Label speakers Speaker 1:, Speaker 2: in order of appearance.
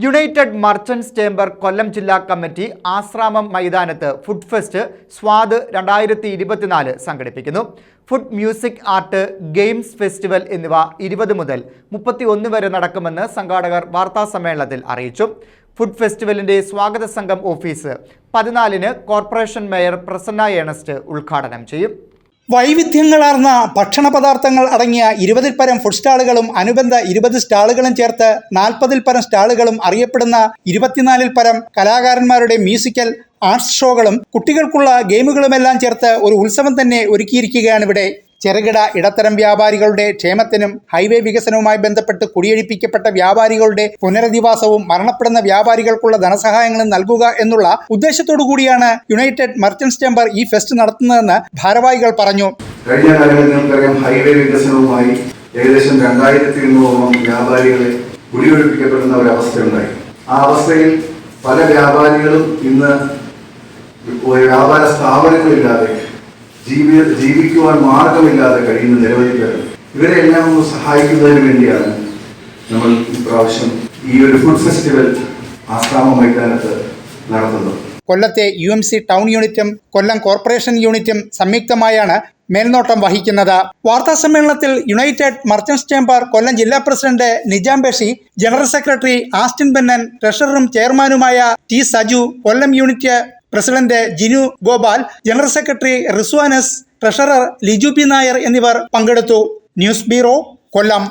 Speaker 1: United merchants chamber Kollam ജില്ലാ committee Asramam മൈതാനത്ത് food fest സ്വാദ് 2024 സംഘടിപ്പിക്കുന്നു. Food, music, art, games festival എന്നിവ 20 മുതൽ 31 വരെ നടക്കുമെന്ന് സംഘാടകർ വാർത്താസമ്മേളനത്തിൽ അറിയിച്ചു. ഫുഡ് ഫെസ്റ്റിവലിന്റെ സ്വാഗത സംഘം ഓഫീസ് 14-ന് കോർപ്പറേഷൻ മേയർ പ്രസന്ന ഏണസ്റ്റ് ഉദ്ഘാടനം ചെയ്യും.
Speaker 2: വൈവിധ്യങ്ങളാർന്ന ഭക്ഷണ പദാർത്ഥങ്ങൾ അടങ്ങിയ 20-ൽ പരം ഫുഡ് സ്റ്റാളുകളും അനുബന്ധ 20 സ്റ്റാളുകളും ചേർത്ത് 40-ൽ പരം സ്റ്റാളുകളും അറിയപ്പെടുന്ന 24-ൽ പരം കലാകാരന്മാരുടെ മ്യൂസിക്കൽ ആർട്സ് ഷോകളും കുട്ടികൾക്കുള്ള ഗെയിമുകളുമെല്ലാം ചേർത്ത് ഒരു ഉത്സവം തന്നെ ഒരുക്കിയിരിക്കുകയാണ് ഇവിടെ. ചെറുകിട ഇടത്തരം വ്യാപാരികളുടെ ക്ഷേമത്തിനും ഹൈവേ വികസനവുമായി ബന്ധപ്പെട്ട് കുടിയൊഴിപ്പിക്കപ്പെട്ട വ്യാപാരികളുടെ പുനരധിവാസവും മരണപ്പെടുന്ന വ്യാപാരികൾക്കുള്ള ധനസഹായങ്ങളും നൽകുക എന്നുള്ള ഉദ്ദേശത്തോടു കൂടിയാണ് യുണൈറ്റഡ് മർച്ചന്റ്സ് ചേംബർ ഈ ഫെസ്റ്റ് നടത്തുന്നതെന്ന് ഭാരവാഹികൾ പറഞ്ഞു.
Speaker 3: കഴിഞ്ഞ കാലങ്ങളിൽ നിങ്ങൾക്കറിയാം, ഹൈവേ വികസനവുമായി ഏകദേശം 2200ഓളം വ്യാപാരികളെ കുടിയൊഴിപ്പിക്കപ്പെടുന്ന ഒരവസ്ഥയുണ്ടായി. ആ അവസ്ഥയിൽ പല വ്യാപാരികളും ഇന്ന് വ്യാപാര സ്ഥാപനങ്ങളില്ലാതെ ജീവിക്കുവാൻ മാർഗമില്ലാതെ കഴിയുന്ന നിരവധി പേർ. ഇവരെല്ലാം ഒന്ന് സഹായിക്കുന്നതിന് വേണ്ടിയാണ് നമ്മൾ ഇപ്രാവശ്യം ഈ ഒരു ഫുഡ് ഫെസ്റ്റിവൽ ആശ്രാമം മൈതാനത്ത് നടത്തുന്നത്.
Speaker 2: കൊല്ലത്തെ UMC ടൗൺ യൂണിറ്റും കൊല്ലം കോർപ്പറേഷൻ യൂണിറ്റും സംയുക്തമായാണ് മേൽനോട്ടം വഹിക്കുന്നത്. വാർത്താ സമ്മേളനത്തിൽ യുണൈറ്റഡ് മർച്ചന്റ്സ് ചേംബർ കൊല്ലം ജില്ലാ president Nijam Bashi, general secretary Austin Bennan, ട്രഷററും ചെയർമാനുമായ T Saju, Kollam unit president Jinu Gopal, general secretary Rizwanas, treasurer Liju P Nair എന്നിവർ പങ്കെടുത്തു. ന്യൂസ് ബ്യൂറോ, കൊല്ലം.